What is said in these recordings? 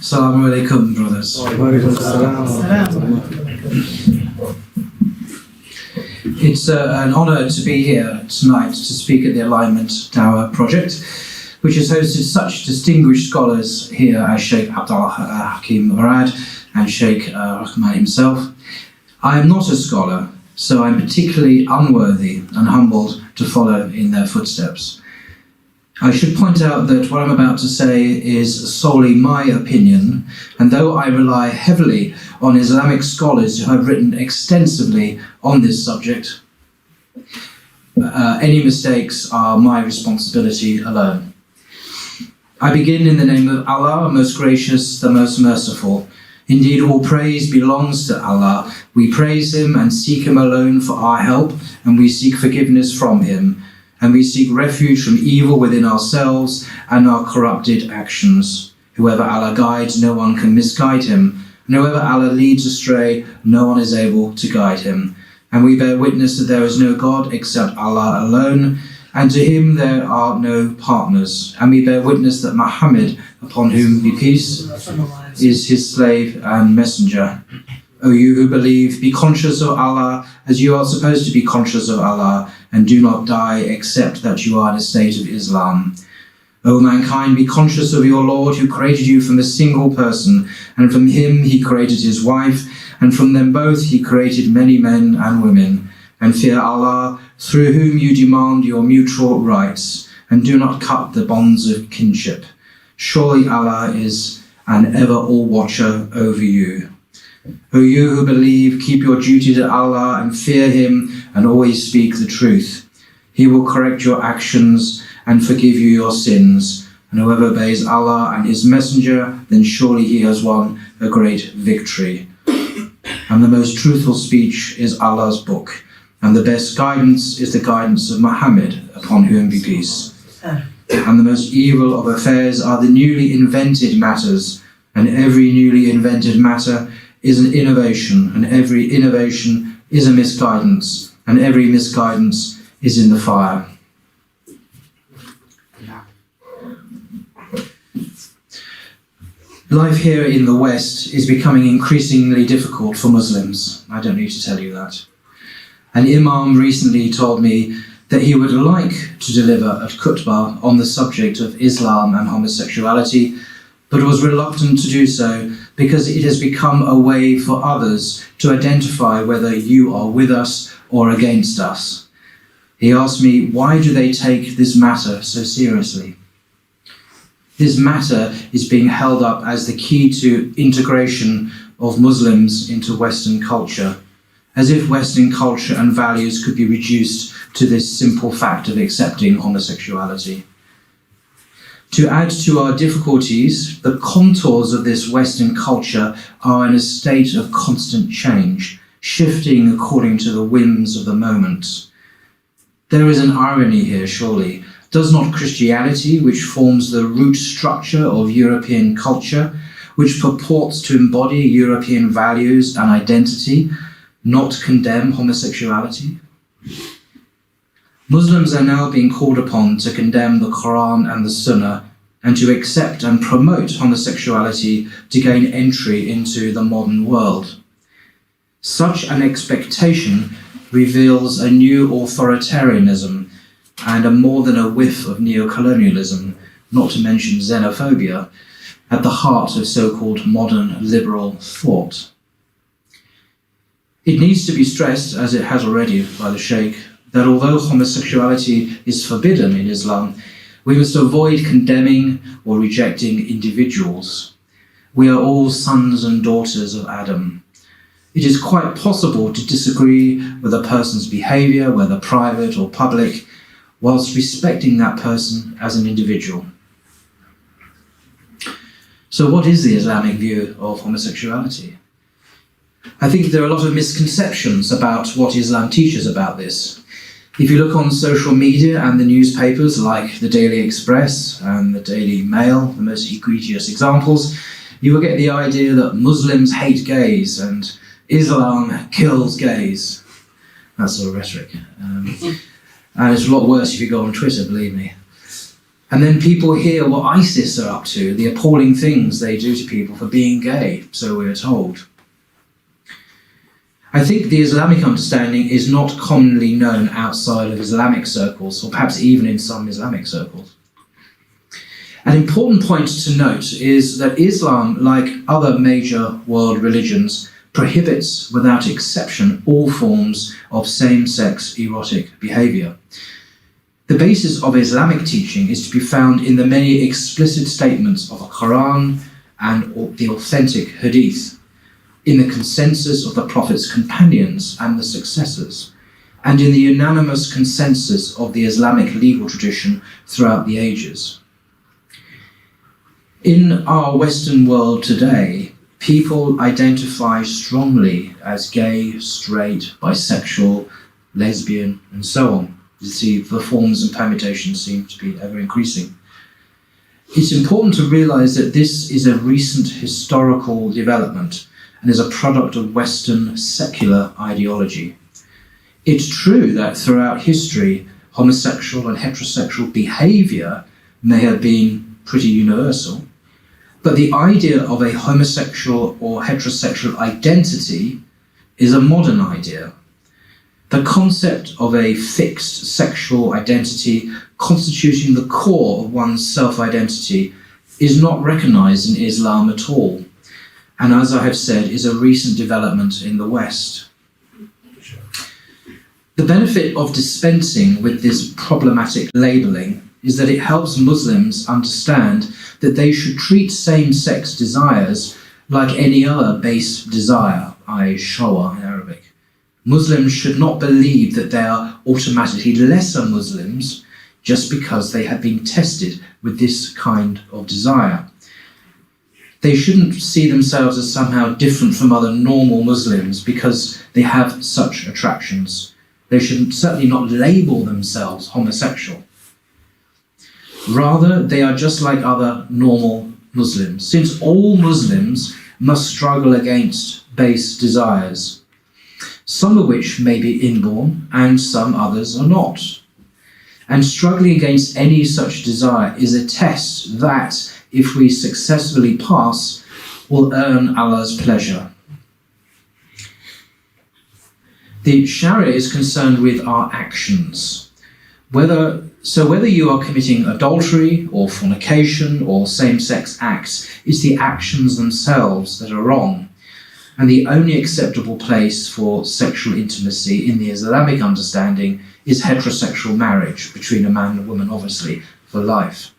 Assalamu alaikum, brothers. It's an honour to be here tonight to speak at the Alignment Tower project, which has hosted such distinguished scholars here as Sheikh Abdullah Hakim Murad and Sheikh Rahman himself. I am not a scholar, so I'm particularly unworthy and humbled to follow in their footsteps. I should point out that what I'm about to say is solely my opinion, and though I rely heavily on Islamic scholars who have written extensively on this subject, any mistakes are my responsibility alone. I begin in the name of Allah, most gracious, the most merciful. Indeed, all praise belongs to Allah. We praise Him and seek Him alone for our help, and we seek forgiveness from Him. And we seek refuge from evil within ourselves and our corrupted actions. Whoever Allah guides, no one can misguide him. And whoever Allah leads astray, no one is able to guide him. And we bear witness that there is no God except Allah alone, and to Him there are no partners. And we bear witness that Muhammad, upon whom be peace, is His slave and messenger. O you who believe, be conscious of Allah as you are supposed to be conscious of Allah, and do not die except that you are in a state of Islam. O mankind, be conscious of your Lord who created you from a single person, and from him He created his wife, and from them both He created many men and women. And fear Allah, through whom you demand your mutual rights, and do not cut the bonds of kinship. Surely Allah is an ever all-watcher over you. O you who believe, keep your duty to Allah and fear Him, and always speak the truth. He will correct your actions and forgive you your sins. And whoever obeys Allah and His messenger, then surely he has won a great victory. And the most truthful speech is Allah's book, and the best guidance is the guidance of Muhammad, upon whom be peace. And the most evil of affairs are the newly invented matters, and every newly invented matter is an innovation, and every innovation is a misguidance, and every misguidance is in the fire. Life here in the West is becoming increasingly difficult for Muslims. I don't need to tell you that. An imam recently told me that he would like to deliver a khutbah on the subject of Islam and homosexuality, but was reluctant to do so because it has become a way for others to identify whether you are with us or against us. He asked me, why do they take this matter so seriously? This matter is being held up as the key to integration of Muslims into Western culture, as if Western culture and values could be reduced to this simple fact of accepting homosexuality. To add to our difficulties, the contours of this Western culture are in a state of constant change, shifting according to the whims of the moment. There is an irony here, surely. Does not Christianity, which forms the root structure of European culture, which purports to embody European values and identity, not condemn homosexuality? Muslims are now being called upon to condemn the Quran and the Sunnah, and to accept and promote homosexuality to gain entry into the modern world. Such an expectation reveals a new authoritarianism and a more than a whiff of neocolonialism, not to mention xenophobia, at the heart of so-called modern liberal thought. It needs to be stressed, as it has already by the Sheikh, that although homosexuality is forbidden in Islam, we must avoid condemning or rejecting individuals. We are all sons and daughters of Adam. It is quite possible to disagree with a person's behaviour, whether private or public, whilst respecting that person as an individual. So what is the Islamic view of homosexuality? I think there are a lot of misconceptions about what Islam teaches about this. If you look on social media and the newspapers like the Daily Express and the Daily Mail, the most egregious examples, you will get the idea that Muslims hate gays and Islam kills gays. That sort of rhetoric. And it's a lot worse if you go on Twitter, believe me. And then people hear what ISIS are up to, the appalling things they do to people for being gay, so we're told. I think the Islamic understanding is not commonly known outside of Islamic circles, or perhaps even in some Islamic circles. An important point to note is that Islam, like other major world religions, prohibits without exception all forms of same-sex erotic behaviour. The basis of Islamic teaching is to be found in the many explicit statements of the Quran and the authentic Hadith, in the consensus of the Prophet's companions and the successors, and in the unanimous consensus of the Islamic legal tradition throughout the ages. In our Western world today, people identify strongly as gay, straight, bisexual, lesbian, and so on. You see, the forms and permutations seem to be ever increasing. It's important to realise that this is a recent historical development and is a product of Western secular ideology. It's true that throughout history, homosexual and heterosexual behaviour may have been pretty universal, but the idea of a homosexual or heterosexual identity is a modern idea. The concept of a fixed sexual identity constituting the core of one's self-identity is not recognised in Islam at all, and as I have said, is a recent development in the West. The benefit of dispensing with this problematic labelling is that it helps Muslims understand that they should treat same-sex desires like any other base desire, i.e. shahwa in Arabic. Muslims should not believe that they are automatically lesser Muslims just because they have been tested with this kind of desire. They shouldn't see themselves as somehow different from other normal Muslims because they have such attractions. They should certainly not label themselves homosexual. Rather, they are just like other normal Muslims, since all Muslims must struggle against base desires, some of which may be inborn and some others are not. And struggling against any such desire is a test that, if we successfully pass, will earn Allah's pleasure. The Sharia is concerned with our actions. Whether you are committing adultery or fornication or same-sex acts, it's the actions themselves that are wrong. And the only acceptable place for sexual intimacy in the Islamic understanding is heterosexual marriage between a man and a woman, obviously, for life.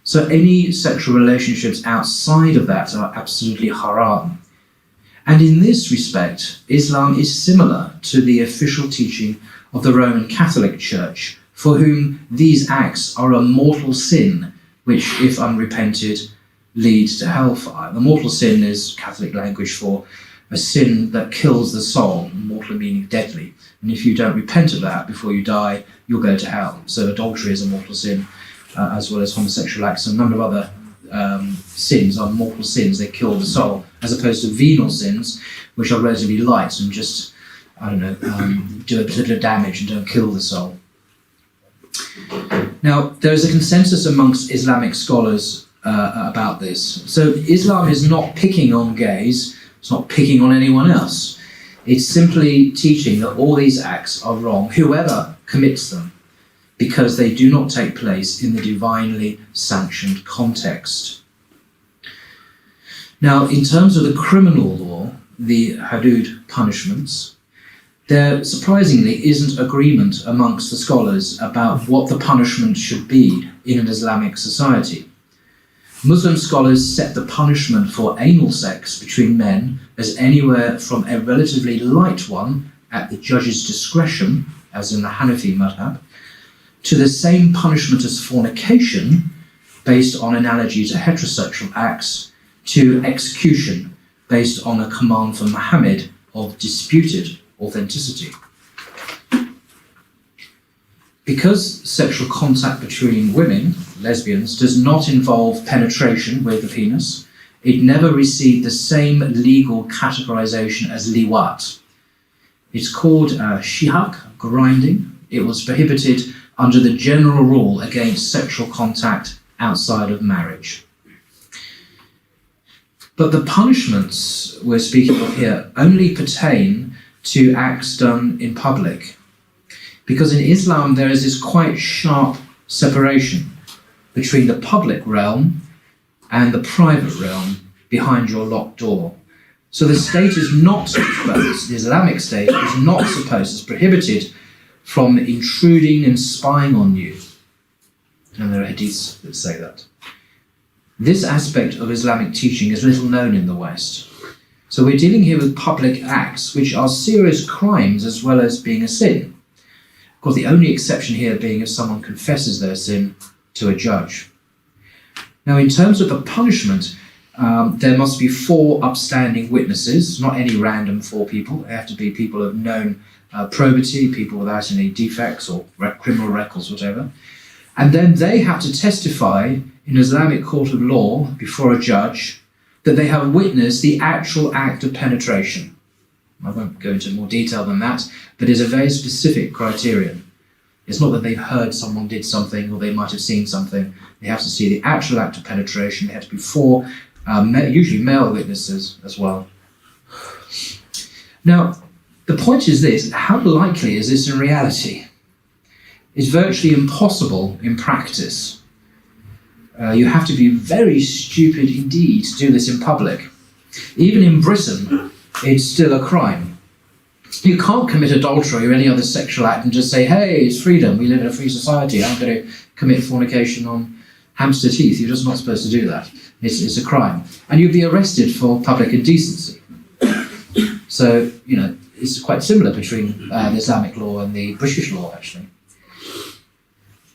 So any sexual relationships outside of that are absolutely haram. And in this respect, Islam is similar to the official teaching of the Roman Catholic Church, for whom these acts are a mortal sin, which, if unrepented, leads to hellfire. The mortal sin is Catholic language for a sin that kills the soul, mortal meaning deadly. And if you don't repent of that before you die, you'll go to hell. So adultery is a mortal sin, as well as homosexual acts. And a number of other sins are mortal sins. They kill the soul, as opposed to venial sins, which are relatively light and just, do a little bit of damage and don't kill the soul. Now, there is a consensus amongst Islamic scholars about this. So Islam is not picking on gays, it's not picking on anyone else. It's simply teaching that all these acts are wrong, whoever commits them, because they do not take place in the divinely sanctioned context. Now, in terms of the criminal law, the hudud punishments, there surprisingly isn't agreement amongst the scholars about what the punishment should be in an Islamic society. Muslim scholars set the punishment for anal sex between men as anywhere from a relatively light one at the judge's discretion, as in the Hanafi madhab, to the same punishment as fornication, based on analogy to heterosexual acts, to execution, based on a command from Muhammad of disputed authenticity. Because sexual contact between women, lesbians, does not involve penetration with the penis, it never received the same legal categorization as liwat. It's called shihak, grinding. It was prohibited under the general rule against sexual contact outside of marriage. But the punishments we're speaking of here only pertain to acts done in public. Because in Islam there is this quite sharp separation between the public realm and the private realm behind your locked door. So the state is not supposed, the Islamic state is not supposed, is prohibited from intruding and spying on you. And there are hadiths that say that. This aspect of Islamic teaching is little known in the West. So we're dealing here with public acts which are serious crimes as well as being a sin. Of course, the only exception here being if someone confesses their sin to a judge. Now, in terms of the punishment, there must be 4 upstanding witnesses, not any random 4 people. They have to be people of known probity, people without any defects or criminal records, whatever. And then they have to testify in Islamic court of law before a judge that they have witnessed the actual act of penetration. I won't go into more detail than that, but it's a very specific criterion. It's not that they've heard someone did something or they might have seen something. They have to see the actual act of penetration. They have to be 4, usually male witnesses as well. Now, the point is this: how likely is this in reality? It's virtually impossible in practice. You have to be very stupid indeed to do this in public. Even in Britain, it's still a crime. You can't commit adultery or any other sexual act and just say, hey, it's freedom, we live in a free society, I'm going to commit fornication on Hampstead Heath. You're just not supposed to do that. It's a crime. And you'd be arrested for public indecency. So, it's quite similar between the Islamic law and the British law, actually.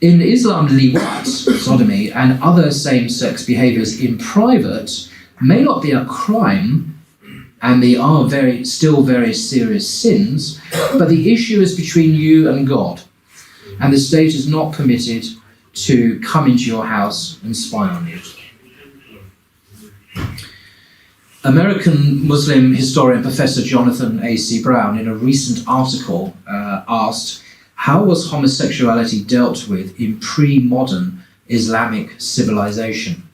In Islam, liwat, sodomy, and other same-sex behaviours in private may not be a crime, and they are still very serious sins, but the issue is between you and God, and the state is not permitted to come into your house and spy on you. American Muslim historian Professor Jonathan A.C. Brown, in a recent article, asked, how was homosexuality dealt with in pre-modern Islamic civilization?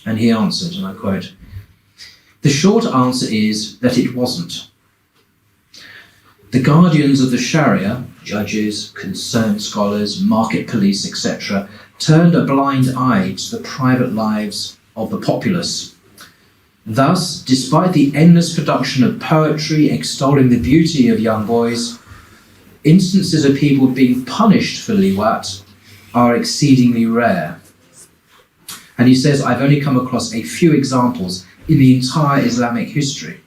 And he answered, and I quote, the short answer is that it wasn't. The guardians of the Sharia, judges, concerned scholars, market police, etc., turned a blind eye to the private lives of the populace. Thus, despite the endless production of poetry extolling the beauty of young boys, instances of people being punished for liwat are exceedingly rare. And he says, I've only come across a few examples in the entire Islamic history.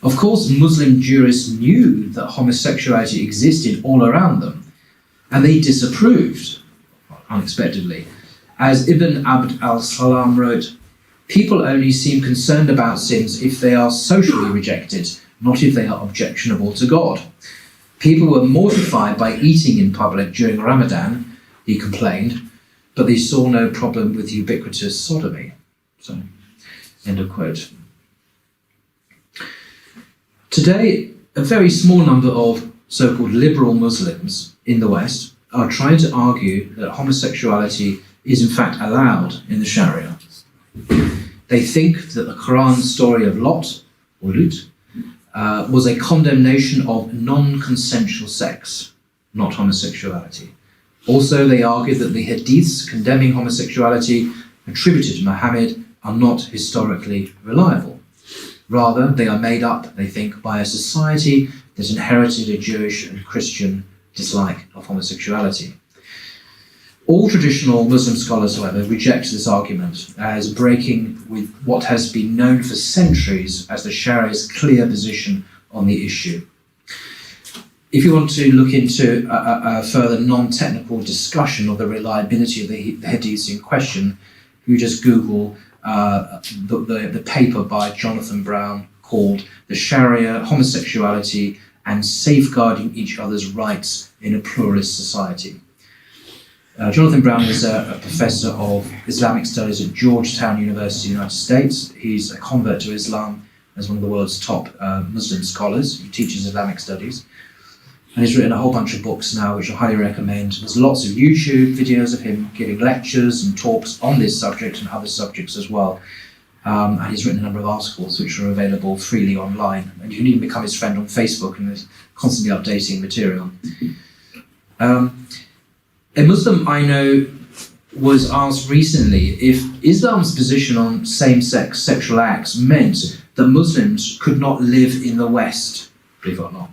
Of course, Muslim jurists knew that homosexuality existed all around them, and they disapproved, unexpectedly. As Ibn Abd al-Salam wrote, people only seem concerned about sins if they are socially rejected, not if they are objectionable to God. People were mortified by eating in public during Ramadan, he complained, but they saw no problem with ubiquitous sodomy. So, end of quote. Today, a very small number of so-called liberal Muslims in the West are trying to argue that homosexuality is in fact allowed in the Sharia. They think that the Quran's story of Lot, or Lut, was a condemnation of non-consensual sex, not homosexuality. Also, they argue that the hadiths condemning homosexuality attributed to Muhammad are not historically reliable. Rather, they are made up, they think, by a society that inherited a Jewish and Christian dislike of homosexuality. All traditional Muslim scholars, however, reject this argument as breaking with what has been known for centuries as the Sharia's clear position on the issue. If you want to look into a further non-technical discussion of the reliability of the hadiths in question, you just Google the paper by Jonathan Brown called The Sharia, Homosexuality and Safeguarding Each Other's Rights in a Pluralist Society. Jonathan Brown is a professor of Islamic Studies at Georgetown University, United States. He's a convert to Islam as one of the world's top Muslim scholars. He teaches Islamic Studies. And he's written a whole bunch of books now, which I highly recommend. There's lots of YouTube videos of him giving lectures and talks on this subject and other subjects as well. And he's written a number of articles which are available freely online. And you can even become his friend on Facebook, and he's constantly updating material. A Muslim I know was asked recently if Islam's position on same-sex sexual acts meant that Muslims could not live in the West, believe it or not.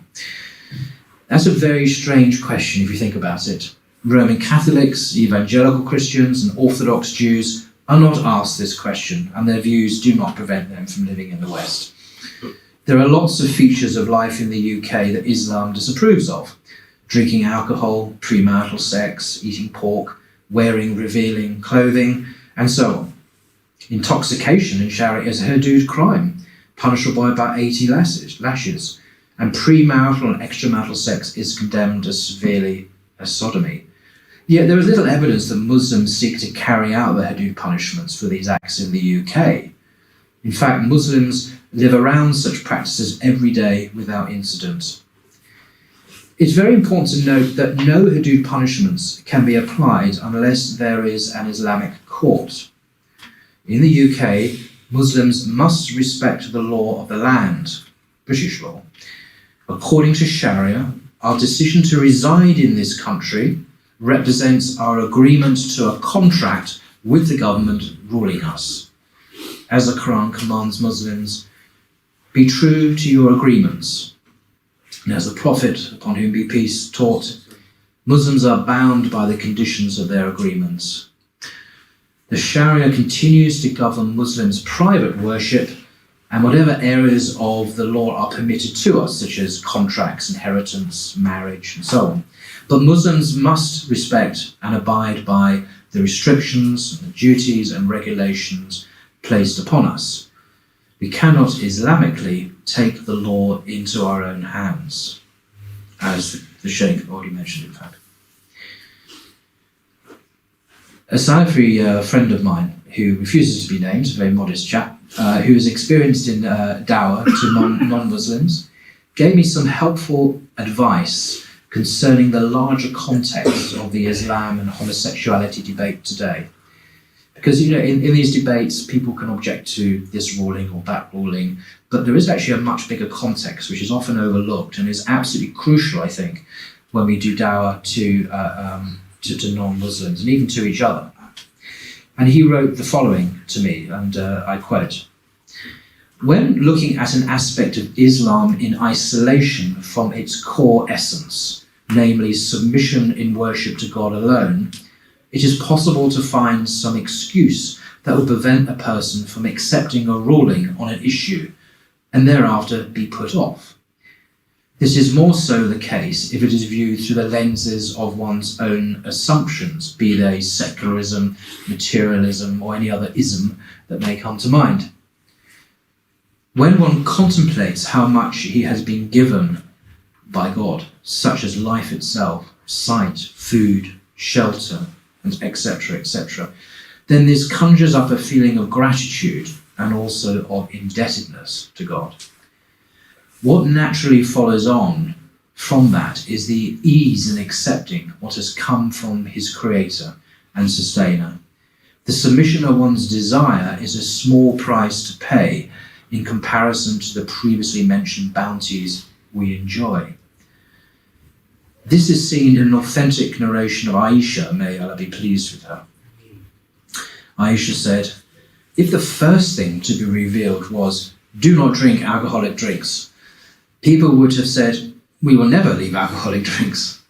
That's a very strange question if you think about it. Roman Catholics, evangelical Christians, and Orthodox Jews are not asked this question, and their views do not prevent them from living in the West. There are lots of features of life in the UK that Islam disapproves of. Drinking alcohol, premarital sex, eating pork, wearing revealing clothing, and so on. Intoxication in Sharia is a hudud crime, punishable by about 80 lashes, and premarital and extramarital sex is condemned as severely as sodomy. Yet there is little evidence that Muslims seek to carry out the hudud punishments for these acts in the UK. In fact, Muslims live around such practices every day without incident. It's very important to note that no hudud punishments can be applied unless there is an Islamic court. In the UK, Muslims must respect the law of the land, British law. According to Sharia, our decision to reside in this country represents our agreement to a contract with the government ruling us. As the Quran commands Muslims, be true to your agreements. And as the Prophet, upon whom be peace, taught, Muslims are bound by the conditions of their agreements. The Sharia continues to govern Muslims' private worship and whatever areas of the law are permitted to us, such as contracts, inheritance, marriage, and so on. But Muslims must respect and abide by the restrictions, the duties and regulations placed upon us. We cannot Islamically take the law into our own hands, as the Sheikh already mentioned, in fact. A Salafi friend of mine, who refuses to be named, a very modest chap, who is experienced in dawah to non-Muslims, gave me some helpful advice concerning the larger context of the Islam and homosexuality debate today. Because, in these debates, people can object to this ruling or that ruling, but there is actually a much bigger context, which is often overlooked and is absolutely crucial, I think, when we do dawah to non-Muslims and even to each other. And he wrote the following to me, and I quote, "When looking at an aspect of Islam in isolation from its core essence, namely submission in worship to God alone, it is possible to find some excuse that will prevent a person from accepting a ruling on an issue and thereafter be put off. This is more so the case if it is viewed through the lenses of one's own assumptions, be they secularism, materialism, or any other ism that may come to mind. When one contemplates how much he has been given by God, such as life itself, sight, food, shelter, and etc., then this conjures up a feeling of gratitude and also of indebtedness to God. What naturally follows on from that is the ease in accepting what has come from his creator and sustainer. The submission of one's desire is a small price to pay in comparison to the previously mentioned bounties we enjoy. This is seen in an authentic narration of Aisha, may Allah be pleased with her. Aisha said, if the first thing to be revealed was, do not drink alcoholic drinks, people would have said, we will never leave alcoholic drinks.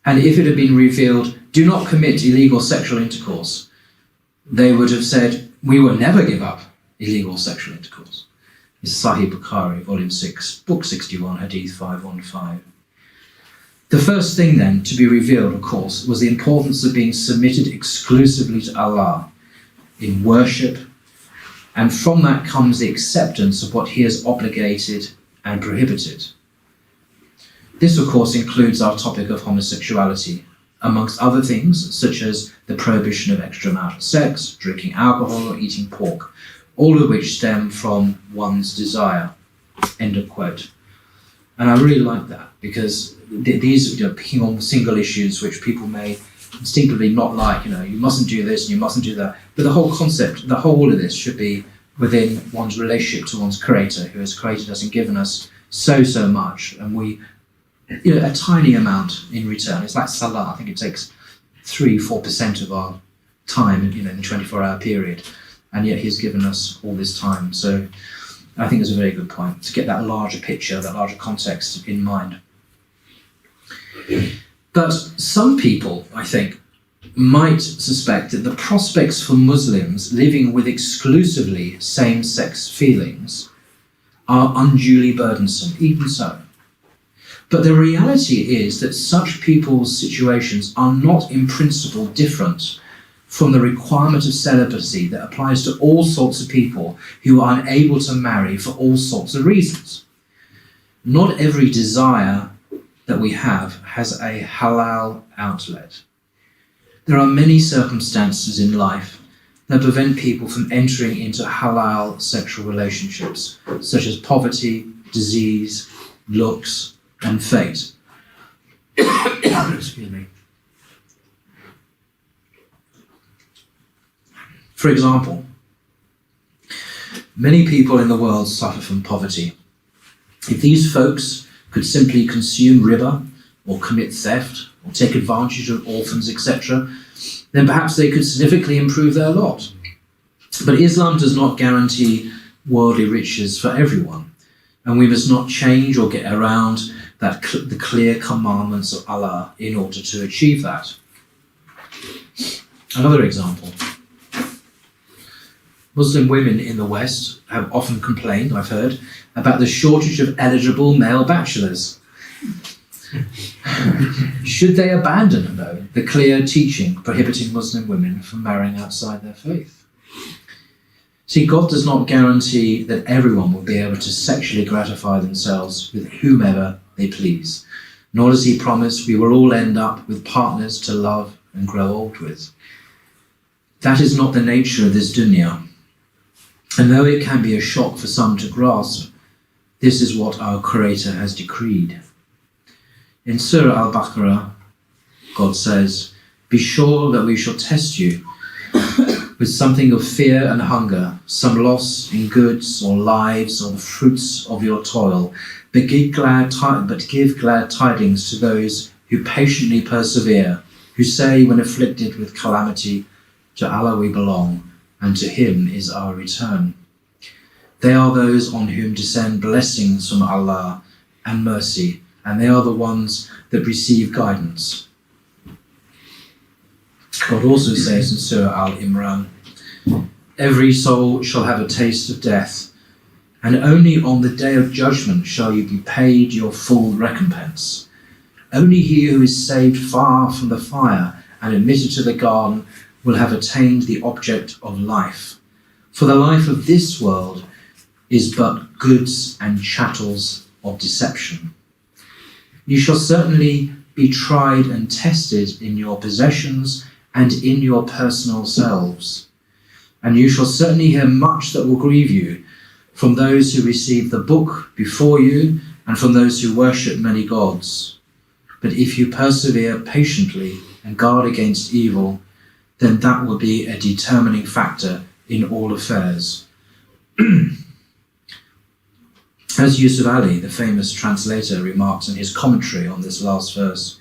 And if it had been revealed, do not commit illegal sexual intercourse, they would have said, we will never give up illegal sexual intercourse. It's Sahih Bukhari, Volume 6, Book 61, Hadith 515. The first thing then to be revealed, of course, was the importance of being submitted exclusively to Allah in worship, and from that comes the acceptance of what He has obligated and prohibited. This, of course, includes our topic of homosexuality, amongst other things, such as the prohibition of extramarital sex, drinking alcohol, or eating pork, all of which stem from one's desire." End of quote. And I really like that, because these are picking on single issues which people may instinctively not like. You mustn't do this and you mustn't do that. But the whole concept, the whole of this should be within one's relationship to one's creator, who has created us and given us so much. And we, a tiny amount in return. It's like salah. I think it takes 3-4% of our time, in a 24-hour period. And yet he's given us all this time. So I think it's a very good point, to get that larger picture, that larger context in mind. But some people, I think, might suspect that the prospects for Muslims living with exclusively same-sex feelings are unduly burdensome, even so. But the reality is that such people's situations are not in principle different from the requirement of celibacy that applies to all sorts of people who are unable to marry for all sorts of reasons. Not every desire that we have has a halal outlet. There are many circumstances in life that prevent people from entering into halal sexual relationships, such as poverty, disease, looks, and fate. Excuse me. For example, many people in the world suffer from poverty. If these folks could simply consume riba, or commit theft, or take advantage of orphans, etc., then perhaps they could significantly improve their lot. But Islam does not guarantee worldly riches for everyone, and we must not change or get around the clear commandments of Allah in order to achieve that. Another example. Muslim women in the West have often complained, I've heard, about the shortage of eligible male bachelors. Should they abandon, though, the clear teaching prohibiting Muslim women from marrying outside their faith? See, God does not guarantee that everyone will be able to sexually gratify themselves with whomever they please, nor does he promise we will all end up with partners to love and grow old with. That is not the nature of this dunya. And though it can be a shock for some to grasp, this is what our Creator has decreed. In Surah Al-Baqarah, God says, "Be sure that we shall test you with something of fear and hunger, some loss in goods or lives or the fruits of your toil, but give glad tidings to those who patiently persevere, who say when afflicted with calamity, to Allah we belong, and to him is our return. They are those on whom descend blessings from Allah and mercy, and they are the ones that receive guidance." God also says in Surah Al-Imran, "Every soul shall have a taste of death, and only on the day of judgment shall you be paid your full recompense. Only he who is saved far from the fire and admitted to the garden will have attained the object of life. For the life of this world is but goods and chattels of deception. You shall certainly be tried and tested in your possessions and in your personal selves. And you shall certainly hear much that will grieve you from those who receive the book before you and from those who worship many gods. But if you persevere patiently and guard against evil, then that will be a determining factor in all affairs." As Yusuf Ali, the famous translator, remarks in his commentary on this last verse,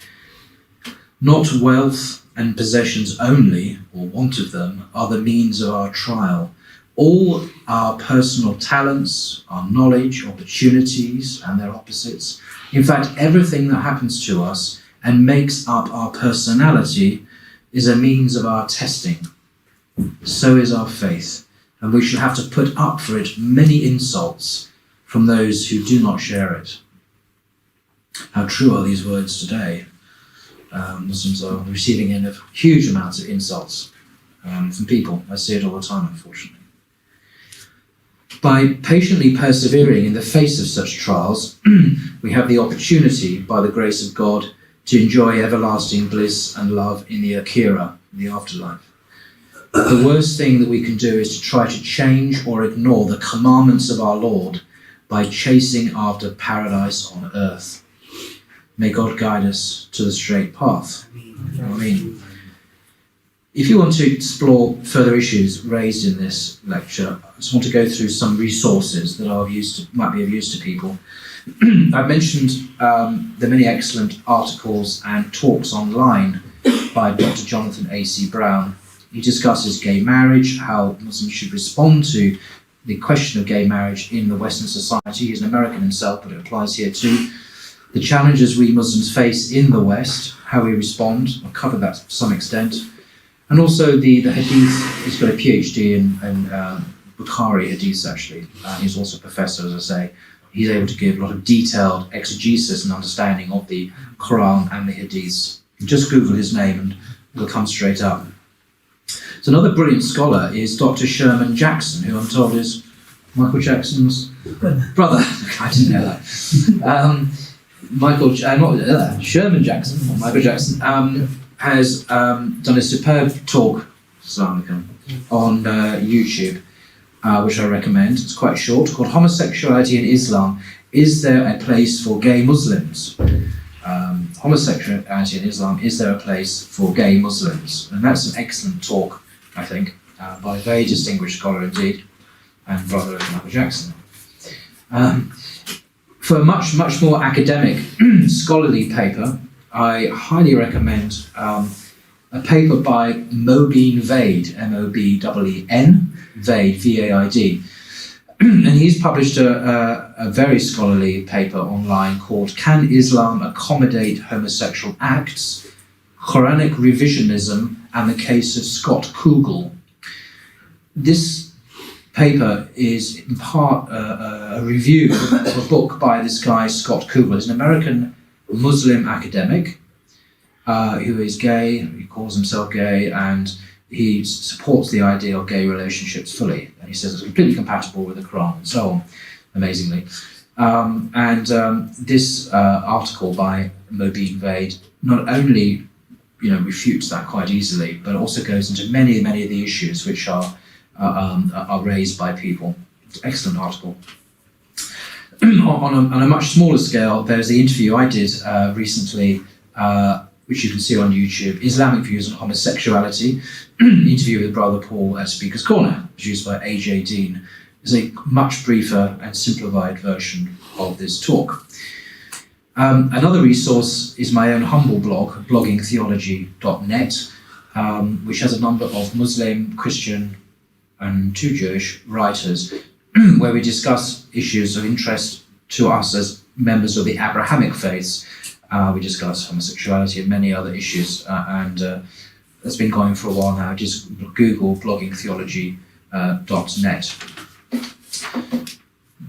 "Not wealth and possessions only, or want of them, are the means of our trial. All our personal talents, our knowledge, opportunities, and their opposites, in fact, everything that happens to us and makes up our personality is a means of our testing. So is our faith, and we shall have to put up for it many insults from those who do not share it." How true are these words today? Muslims are receiving end of huge amounts of insults from people. I see it all the time, unfortunately. By patiently persevering in the face of such trials, we have the opportunity, by the grace of God, to enjoy everlasting bliss and love in the akhirah, the afterlife. The worst thing that we can do is to try to change or ignore the commandments of our Lord by chasing after paradise on earth. May God guide us to the straight path. Amen. If you want to explore further issues raised in this lecture, I just want to go through some resources that might be of use to people. I've mentioned the many excellent articles and talks online by Dr. Jonathan A.C. Brown. He discusses gay marriage, how Muslims should respond to the question of gay marriage in the Western society. He's an American himself, but it applies here too. The challenges we Muslims face in the West, how we respond. I'll cover that to some extent. And also the hadith. He's got a PhD in Bukhari hadith, actually. He's also a professor, as I say. He's able to give a lot of detailed exegesis and understanding of the Quran and the hadiths. Just Google his name and it'll come straight up. So another brilliant scholar is Dr. Sherman Jackson, who I'm told is Michael Jackson's brother. I didn't know that. Sherman Jackson, or Michael Jackson, has done a superb talk on YouTube, which I recommend. It's quite short, called Homosexuality in Islam. Is there a place for gay Muslims? Homosexuality in Islam, is there a place for gay Muslims? And that's an excellent talk, I think, by a very distinguished scholar indeed, and brother of Michael Jackson. For a much more academic, scholarly paper, I highly recommend a paper by Mobeen Vaid, M-O-B-E-E-N, Vaid, V-A-I-D. And he's published a very scholarly paper online called Can Islam Accommodate Homosexual Acts? Quranic Revisionism and the Case of Scott Kugel. This paper is in part a review of a book by this guy, Scott Kugel. He's an American Muslim academic who is gay, he calls himself gay, and he supports the idea of gay relationships fully. And he says it's completely compatible with the Quran and so on, amazingly. This article by Mobeen Vaid not only refutes that quite easily, but also goes into many of the issues which are raised by people. It's an excellent article. On a much smaller scale, there's the interview I did recently, which you can see on YouTube, Islamic Views on Homosexuality, interview with Brother Paul at Speaker's Corner, produced by A.J. Dean. It's a much briefer and simplified version of this talk. Another resource is my own humble blog, bloggingtheology.net, which has a number of Muslim, Christian, and 2 Jewish writers, where we discuss issues of interest to us as members of the Abrahamic faiths. We discuss homosexuality and many other issues, and that's been going for a while now. Just Google bloggingtheology.net.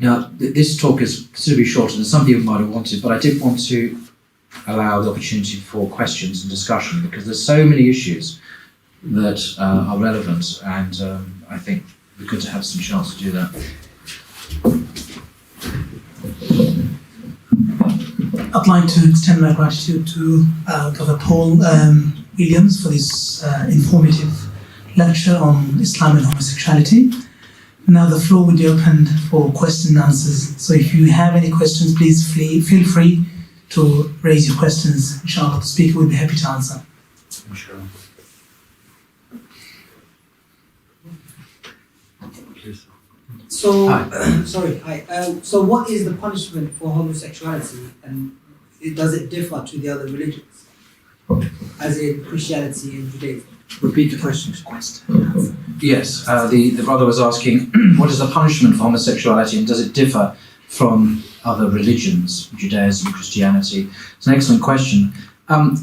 Now, this talk is considerably shorter than some people might have wanted, but I did want to allow the opportunity for questions and discussion, because there's so many issues that are relevant, and I think it'd be good to have some chance to do that. I'd like to extend my gratitude to Dr. Paul Williams for this informative lecture on Islam and homosexuality. Now the floor will be open for questions and answers. So if you have any questions, please feel free to raise your questions. Inshallah, the speaker will be happy to answer. Sure. So, so what is the punishment for homosexuality, and does it differ to the other religions, as in Christianity and Judaism? Repeat the question. Yes, the brother was asking, what is the punishment for homosexuality, and does it differ from other religions, Judaism, Christianity? It's an excellent question.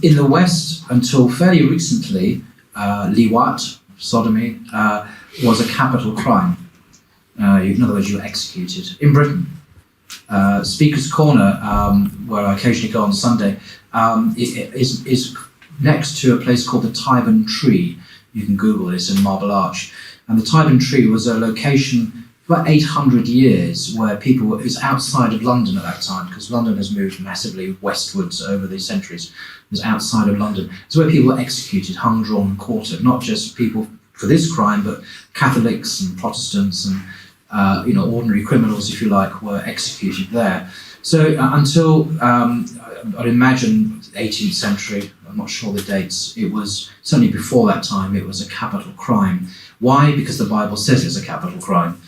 In the West, until fairly recently, liwat, sodomy, was a capital crime. In other words, you were executed. In Britain, Speaker's Corner, where I occasionally go on Sunday, is next to a place called the Tyburn Tree. You can Google this in Marble Arch. And the Tyburn Tree was a location for about 800 years where it was outside of London at that time, because London has moved massively westwards over the centuries. It was outside of London. It's where people were executed, hung, drawn, and quartered. Not just people for this crime, but Catholics and Protestants and ordinary criminals, if you like, were executed there. So until, I'd imagine, 18th century, I'm not sure the dates, it was, certainly before that time, it was a capital crime. Why? Because the Bible says it's a capital crime.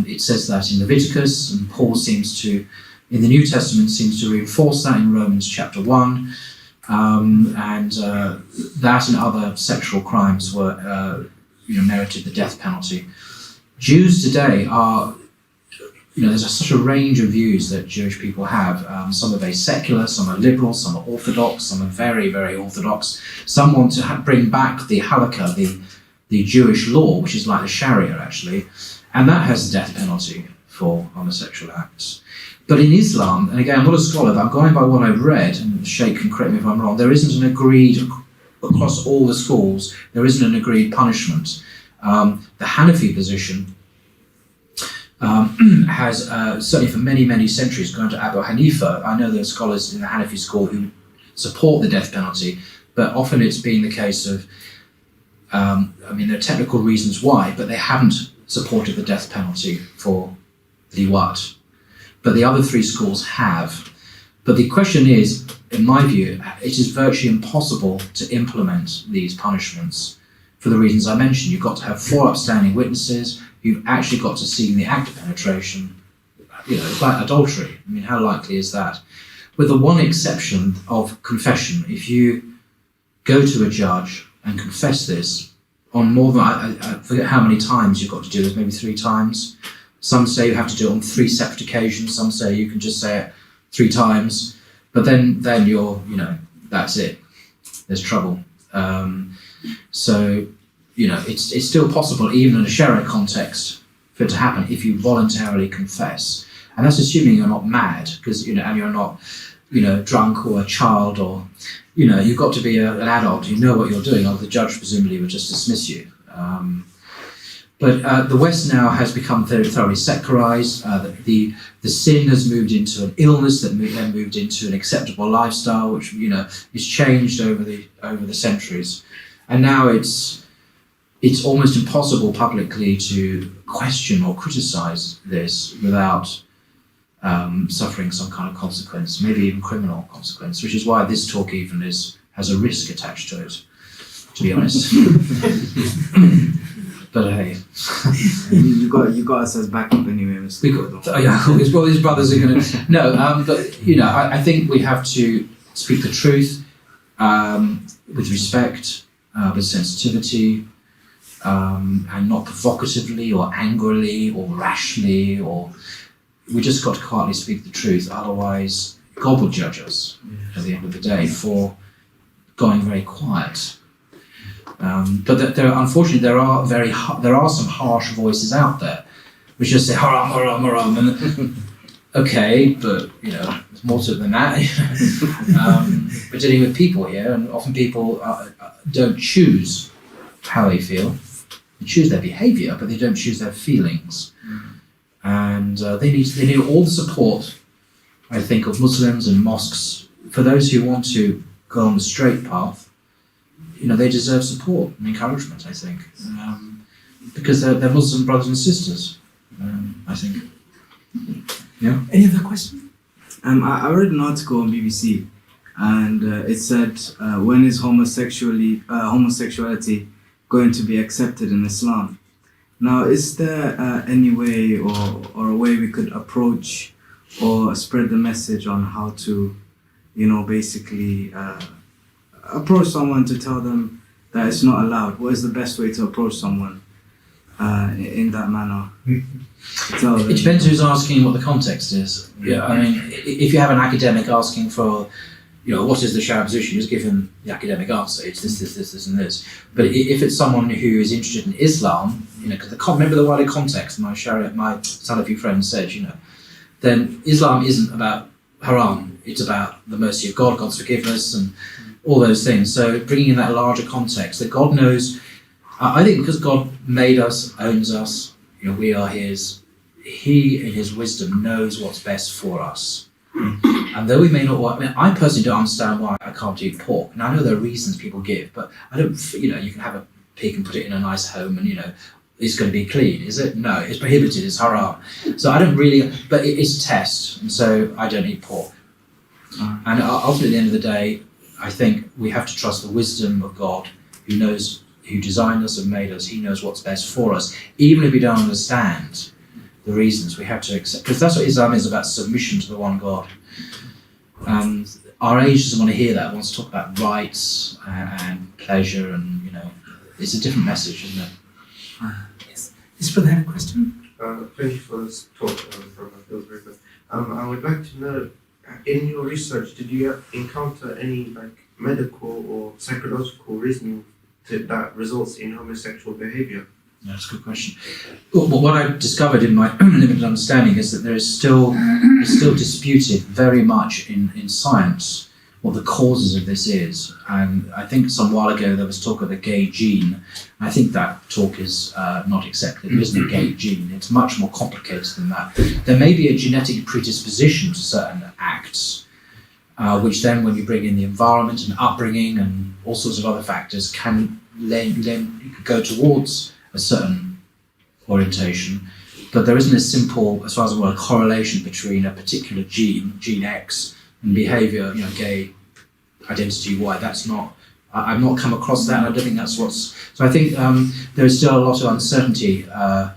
It says that in Leviticus, and Paul seems to, in the New Testament, seems to reinforce that in Romans chapter 1. That and other sexual crimes were, merited the death penalty. Jews today are, there's such a range of views that Jewish people have. Some are very secular, some are liberal, some are orthodox, some are very, very orthodox. Some want to bring back the halakha, the Jewish law, which is like the Sharia actually, and that has the death penalty for homosexual acts. But in Islam, and again, I'm not a scholar, but I'm going by what I've read, and the Sheikh can correct me if I'm wrong, there isn't an agreed, across all the schools, there isn't an agreed punishment. The Hanafi position has, certainly for many, many centuries, gone to Abu Hanifa. I know there are scholars in the Hanafi school who support the death penalty, but often it's been the case of, there are technical reasons why, but they haven't supported the death penalty for liwat. But the other three schools have. But the question is, in my view, it is virtually impossible to implement these punishments for the reasons I mentioned. You've got to have 4 upstanding witnesses. You've actually got to see the act of penetration. It's like adultery. How likely is that? With the one exception of confession. If you go to a judge and confess this on more than, I forget how many times you've got to do this, maybe 3 times. Some say you have to do it on 3 separate occasions. Some say you can just say it 3 times. But then you're, that's it. There's trouble. It's still possible, even in a Sharia context, for it to happen if you voluntarily confess. And that's assuming you're not mad, because, and you're not, drunk or a child, or, you've got to be an adult, you know what you're doing, or the judge presumably would just dismiss you. But the West now has become thoroughly secularized. The sin has moved into an illness that then moved into an acceptable lifestyle, which is changed over the centuries, and now it's almost impossible publicly to question or criticize this without suffering some kind of consequence, maybe even criminal consequence. Which is why this talk even has a risk attached to it, to be honest. But hey, you got us as backup anyway. Well, his brothers are going to but I think we have to speak the truth with respect, with sensitivity, and not provocatively or angrily or rashly. Or we just got to quietly speak the truth. Otherwise, God will judge us at the end of the day for going very quiet. But unfortunately, there are some harsh voices out there which just say haram, haram, haram, and okay, but there's more to it than that. We're dealing with people here, and often people don't choose how they feel. They choose their behaviour, but they don't choose their feelings. And they need all the support, I think, of Muslims and mosques for those who want to go on the straight path. They deserve support and encouragement, I think, because they're Muslim brothers and sisters, I think. Yeah. Any other question? I read an article on BBC, and it said, when is homosexuality going to be accepted in Islam? Now, is there any way or a way we could approach or spread the message on how to, basically approach someone to tell them that it's not allowed? What is the best way to approach someone in that manner? It depends who's asking, what the context is. Yeah, if you have an academic asking for, what is the Sharia position, just give him the academic answer. It's this, and this. But if it's someone who is interested in Islam, because remember the wider context. My Salafi friend said, then Islam isn't about haram. It's about the mercy of God, God's forgiveness, and all those things. So bringing in that larger context that God knows, I think because God made us, owns us, we are His, He in His wisdom knows what's best for us. And though we may not want, I personally don't understand why I can't eat pork. And I know there are reasons people give, but I don't, you can have a pig and put it in a nice home and, is going to be clean, is it? No, it's prohibited, it's haram. So I don't really, but it's a test, and so I don't eat pork. And ultimately, at the end of the day, I think we have to trust the wisdom of God, who designed us and made us. He knows what's best for us. Even if we don't understand the reasons, we have to accept, because that's what Islam is about, submission to the one God. Our age doesn't want to hear that. It wants to talk about rights and pleasure, and it's a different message, isn't it? Yes. This brother had a question. Thank you for this talk, that was very good. I would like to know, in your research, did you encounter any medical or psychological reasoning that results in homosexual behaviour? That's a good question. Well, what I've discovered in my limited understanding is that there is still disputed very much in science what the causes of this is. And I think some while ago there was talk of a gay gene. I think that talk is not accepted. There isn't a gay gene. It's much more complicated than that. There may be a genetic predisposition to certain acts, which then, when you bring in the environment and upbringing and all sorts of other factors, can then go towards a certain orientation. But there isn't a simple, as far as I'm aware, correlation between a particular gene X, and behaviour, gay identity Y. That's not, I've not come across that, and I don't think that's what's, so I think there is still a lot of uncertainty, a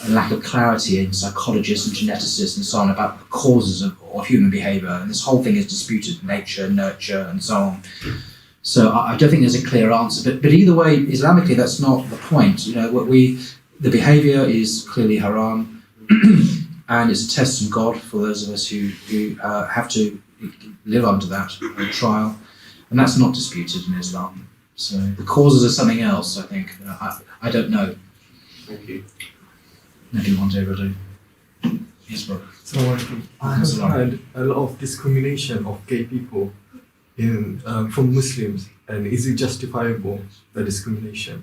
lack of clarity in psychologists and geneticists and so on about the causes of human behaviour, and this whole thing is disputed, nature, nurture, and so on. So I don't think there's a clear answer, but either way, Islamically, that's not the point. The behaviour is clearly haram, and it's a test from God for those of us who have to live under that trial, and that's not disputed in Islam. So the causes are something else, I think. I don't know. Thank you. Maybe one day we'll do. Yes, bro. So I have had a lot of discrimination of gay people from Muslims, and is it justifiable, the discrimination?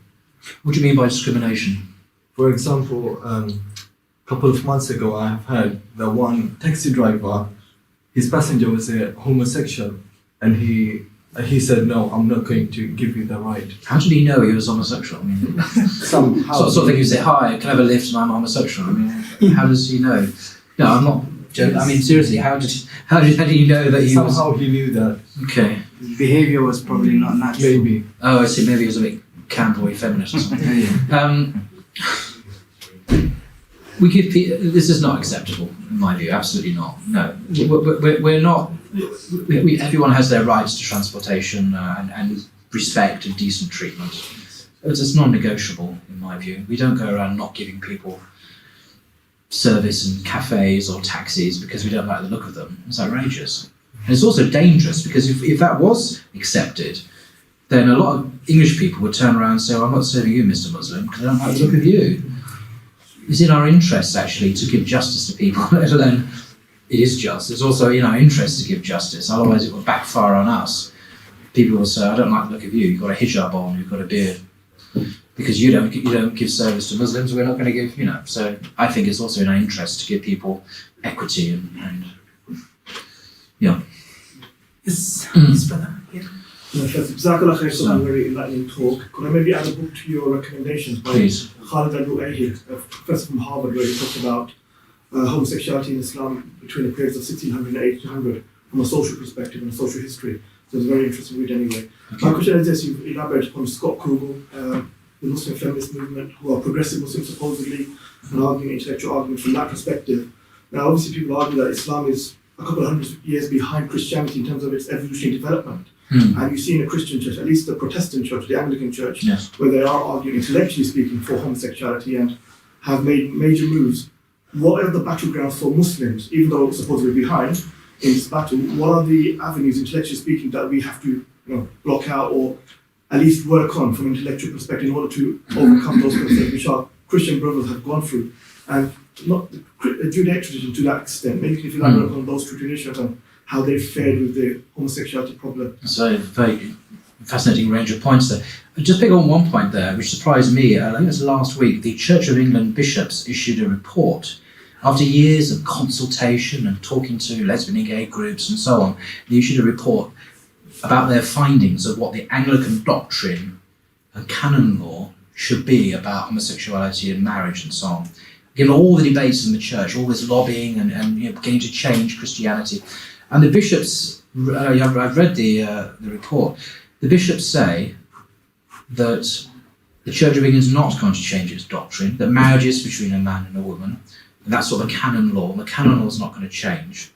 What do you mean by discrimination? For example, a couple of months ago, I have heard that one taxi driver, his passenger was a homosexual, and he said, "No, I'm not going to give you the ride." How did he know he was homosexual? I mean, Somehow. sort of thing. You say, "Hi, can I have a lift?" and I'm homosexual. I mean, how does he know? No, I'm not. I mean, seriously, how did he know that he was? Somehow he knew that. Okay. His behaviour was probably not natural. Maybe. Oh, I see. Maybe he was a bit camp-boy feminist or something. We give this is not acceptable in my view. Absolutely not. No, we're not. Everyone has their rights to transportation and respect and decent treatment. It's non-negotiable in my view. We don't go around not giving people service in cafes or taxis because we don't like the look of them. It's outrageous. And it's also dangerous because if that was accepted, then a lot of English people would turn around and say, "Well, I'm not serving you, Mr. Muslim, because I don't like the look of you." It's in our interests actually to give justice to people, let alone it is just. It's also in our interest to give justice, otherwise it will backfire on us. People will say, "I don't like the look of you, you've got a hijab on, you've got a beard." Because you don't give service to Muslims, we're not going to give, So I think it's also in our interest to give people equity and yeah. Yes, brother. Yeah. Jazakallah khair for a very enlightening talk. Could I maybe add a book to your recommendations by Please. Khalid al-Ru'ayhi, a professor from Harvard, where he talked about homosexuality in Islam between the periods of 1600 and 1800 from a social perspective and a social history. So it's a very interesting read anyway. Okay. My question is this: you've elaborated upon Scott Kugel, the Muslim feminist movement, who are progressive Muslims supposedly, and arguing intellectual argument from that perspective. Now, obviously, people argue that Islam is a couple of hundred years behind Christianity in terms of its evolutionary development. And you see in a Christian church, at least the Protestant church, the Anglican church, Yes. where they are arguing, intellectually speaking, for homosexuality and have made major moves. What are the battlegrounds for Muslims, even though supposedly behind in this battle? What are the avenues, intellectually speaking, that we have to block out or at least work on from an intellectual perspective in order to overcome those concerns which our Christian brothers have gone through? And not the Judaic tradition to that extent. Maybe if you elaborate on those two traditions and how they fared with the homosexuality problem. So a very fascinating range of points there. Just pick on one point there, which surprised me. I think it was last week. The Church of England bishops issued a report after years of consultation and talking to lesbian and gay groups and so on. They issued a report about their findings of what the Anglican doctrine and canon law should be about homosexuality and marriage and so on. Given all the debates in the church, all this lobbying and beginning to change Christianity, and the bishops, I've read the report. The bishops say that the Church of England is not going to change its doctrine, that marriage is between a man and a woman, and that's sort of a canon law, and the canon law is not going to change.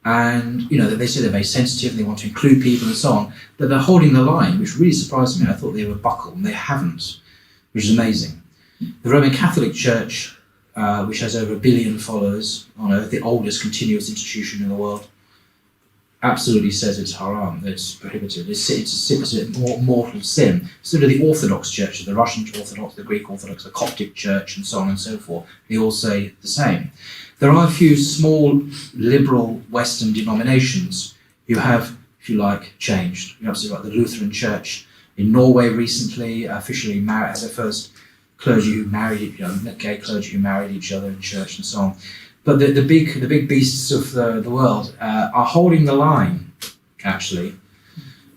And, that they say they're very sensitive and they want to include people and so on, but they're holding the line, which really surprised me. I thought they would buckle, and they haven't, which is amazing. The Roman Catholic Church, which has over 1 billion followers on earth, the oldest continuous institution in the world, absolutely says it's haram, it's prohibited, it's a mortal sin. So do the Orthodox churches, the Russian Orthodox, the Greek Orthodox, the Coptic Church, and so on and so forth. They all say the same. There are a few small liberal Western denominations who have, if you like, changed. You're absolutely right. The Lutheran Church in Norway recently officially has their first clergy who married, gay clergy who married each other in church and so on. But the big beasts of the world are holding the line, actually.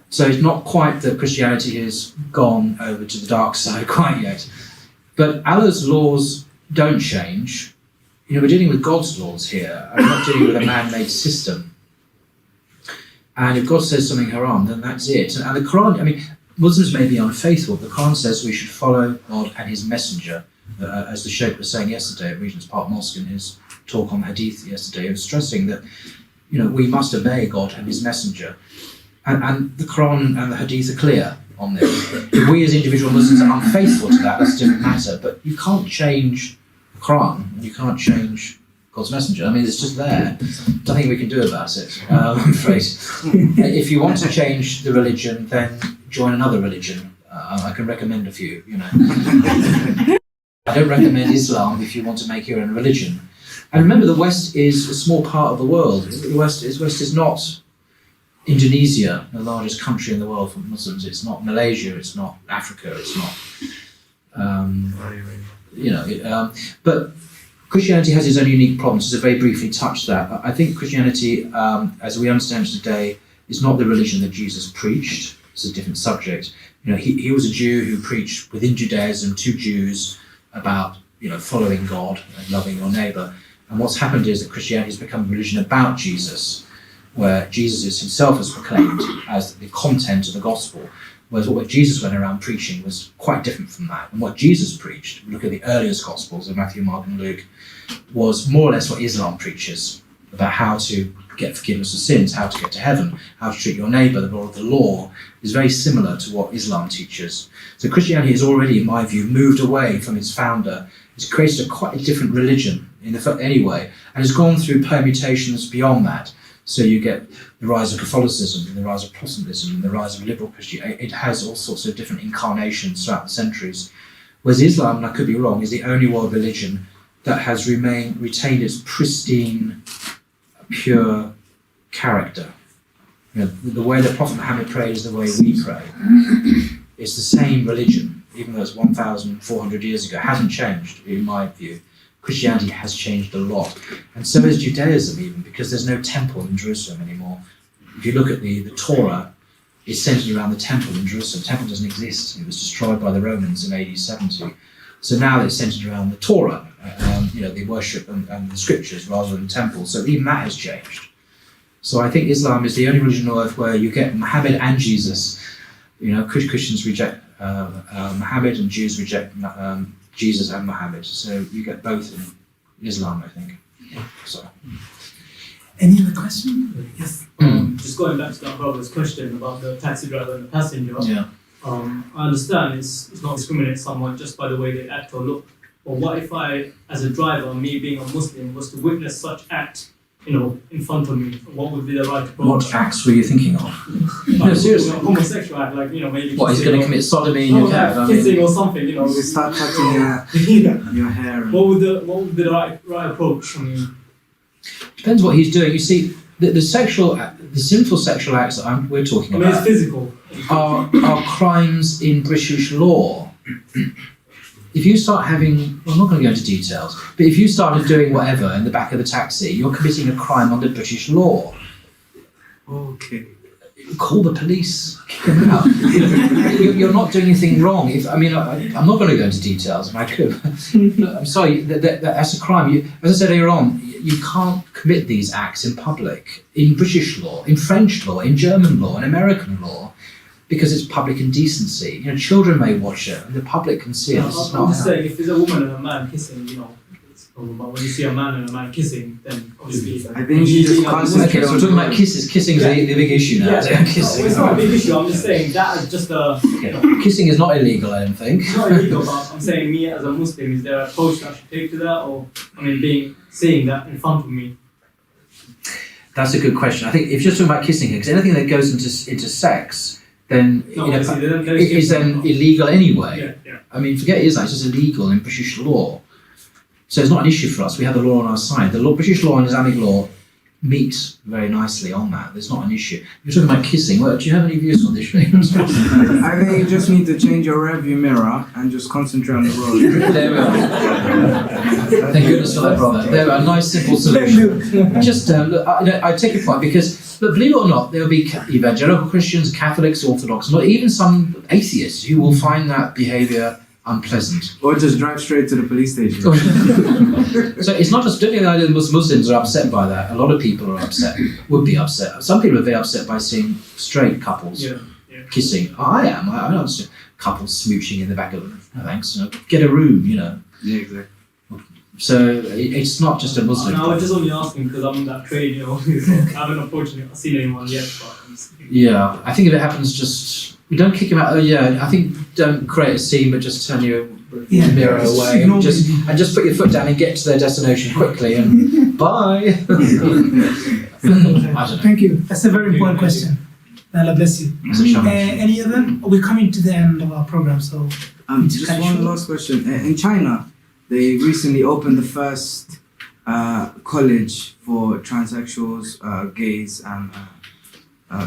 So it's not quite that Christianity has gone over to the dark side quite yet. But Allah's laws don't change. We're dealing with God's laws here. We're not dealing with a man-made system. And if God says something haram, then that's it. And the Quran, Muslims may be unfaithful. The Quran says we should follow God and His Messenger. As the Sheikh was saying yesterday at Regent's Park Mosque in his talk on Hadith yesterday, he was stressing that we must obey God and His Messenger, and the Quran and the Hadith are clear on this. If we as individual Muslims are unfaithful to that, that's a different matter. But you can't change the Quran, and you can't change God's Messenger. It's just there. Nothing we can do about it. I'm afraid. If you want to change the religion, then join another religion. I can recommend a few. I don't recommend Islam if you want to make your own religion. And remember, the West is a small part of the world. The West is not Indonesia, the largest country in the world for Muslims. It's not Malaysia. It's not Africa. It's not, but Christianity has its own unique problems. Just to very briefly touch that, I think Christianity, as we understand it today, is not the religion that Jesus preached. It's a different subject. He was a Jew who preached within Judaism to Jews about following God and loving your neighbour. And what's happened is that Christianity has become a religion about Jesus, where Jesus himself is proclaimed as the content of the gospel, whereas what Jesus went around preaching was quite different from that. And what Jesus preached, look at the earliest gospels of Matthew, Mark and Luke, was more or less what Islam preaches, about how to get forgiveness of sins, how to get to heaven, how to treat your neighbour. The law is very similar to what Islam teaches. So Christianity has already, in my view, moved away from its founder. It's created quite a different religion anyway, and has gone through permutations beyond that. So you get the rise of Catholicism, and the rise of Protestantism, and the rise of liberal Christianity. It has all sorts of different incarnations throughout the centuries. Whereas Islam, and I could be wrong, is the only world religion that has retained its pristine, pure character. The way that Prophet Muhammad prayed is the way we pray. It's the same religion, even though it's 1,400 years ago. It hasn't changed, in my view. Christianity has changed a lot. And so has Judaism, even, because there's no temple in Jerusalem anymore. If you look at the Torah, it's centered around the temple in Jerusalem. The temple doesn't exist. It was destroyed by the Romans in AD 70. So now it's centered around the Torah, the worship and the scriptures rather than the temple. So even that has changed. So I think Islam is the only religion on earth where you get Muhammad and Jesus. Christians reject Muhammad and Jews reject Jesus and Muhammad. So you get both in Islam, I think. So. Any other question? Yes. Just going back to that brother's question about the taxi driver and the passenger. Yeah. I understand it's not discriminate someone just by the way they act or look. But what if I, as a driver, me being a Muslim, was to witness such act, in front of me? What would be the right approach? What acts were you thinking of? No, seriously. Homosexual act, maybe. What, he's going to commit sodomy in your cab? Kissing or something, We start touching your hair. What would be the right approach? Depends what he's doing. You see, the sinful sexual acts that we're talking about. It's physical. Are crimes in British law. If you start having, I'm not going to go into details, but if you started doing whatever in the back of the taxi, you're committing a crime under British law. Okay. call the police. Kick them out. You're not doing anything wrong. I'm not going to go into details. If I could, I'm sorry. That's a crime. As I said earlier on, you can't commit these acts in public, in British law, in French law, in German law, in American law, because it's public indecency. Children may watch it, and the public can see it. I'm just saying, if there's a woman and a man kissing, it's a problem. But when you see a man and a man kissing, then obviously. I think you just concentrate Okay, so we're talking about kisses. Kissing is the big issue now. Yeah. Kissing. No, it's not a big issue. I'm just saying that is just a. Kissing is not illegal, I don't think. It's not illegal, but I'm saying me as a Muslim, is there a approach I should take to that, or saying that in front of me? That's a good question. I think if you're talking about kissing here, because anything that goes into sex, then it is then illegal anyway. Yeah. Forget Islam, it's just illegal in British law. So it's not an issue for us. We have the law on our side. British law and Islamic law meet very nicely on that. There's not an issue. You're talking about kissing. Well, do you have any views on this? I think you just need to change your rearview mirror and just concentrate on the road. There we are. Thank goodness for that, brother. There we are. Nice, simple solution. Just look, I take your point because, look, believe it or not, there will be evangelical Christians, Catholics, Orthodox, or even some atheists who will find that behaviour unpleasant. Or just drive straight to the police station. So it's not just, don't think the idea that Muslims are upset by that. A lot of people are upset, would be upset. Some people are very upset by seeing straight couples kissing. I am. I don't understand couples smooching in the back of them. No, thanks. Get a room, Yeah, exactly. So it's not just a Muslim. I was just only asking because I'm in that trade, I haven't unfortunately seen anyone yet. But yeah, I think if it happens, just don't kick him out. I think don't create a scene, but just turn your mirror away and just put your foot down and get to their destination quickly and bye. I don't know. Thank you. That's a very important question. Allah bless you. Any other? We're coming to the end of our program, so just one last question. In China, they recently opened the first college for transsexuals, gays, and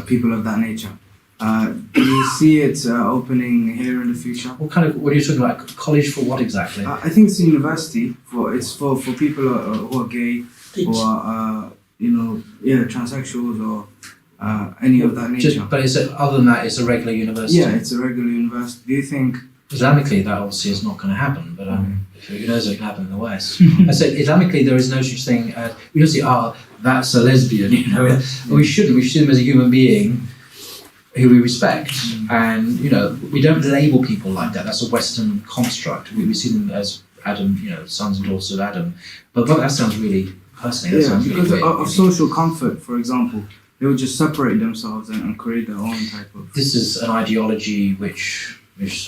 people of that nature. Do you see it opening here in the future? What are you talking about? College for what exactly? I think it's a university. It's for people who are gay, or are transsexuals, or any of that nature. But other than that, it's a regular university? Yeah, it's a regular university. Do you think... Islamically, that obviously is not going to happen, but who knows what can happen in the West. I said, Islamically, there is no such thing as... We don't say, that's a lesbian, We shouldn't. We should see them as a human being who we respect. And, we don't label people like that. That's a Western construct. We see them as Adam, sons and daughters of Adam. But that sounds really, personally, that sounds really because weird. of social comfort, for example, they would just separate themselves and create their own type of... This is an ideology which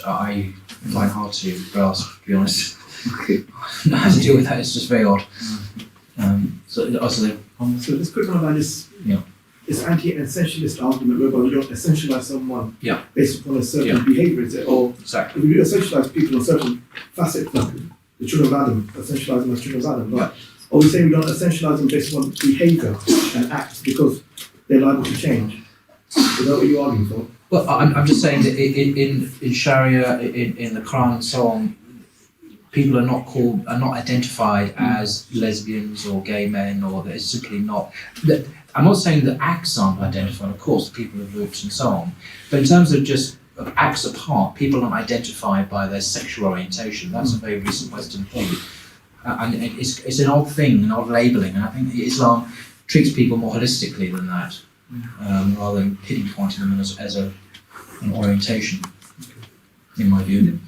I find hard to grasp, to be honest. Okay. How to deal with that, it's just very odd. So this quick one about this anti-essentialist argument whereby we don't essentialise someone based upon a certain behaviour, is it? Or exactly. if we do essentialise people on certain facets, like the children of Adam, essentialise them as children of Adam, but or we say we don't essentialise them based on behaviour and acts because they're liable to change. Is that what you're arguing for? Well, I'm just saying that in Sharia, in the Quran and so on, people are not identified as lesbians or gay men, or they're simply not. I'm not saying that acts aren't identified, of course, people have looked and so on, but in terms of just acts apart, people aren't identified by their sexual orientation. That's a very recent Western thing. And it's an odd thing, an odd labelling, and I think Islam treats people more holistically than that, rather than pinpointing them as an orientation, in my view.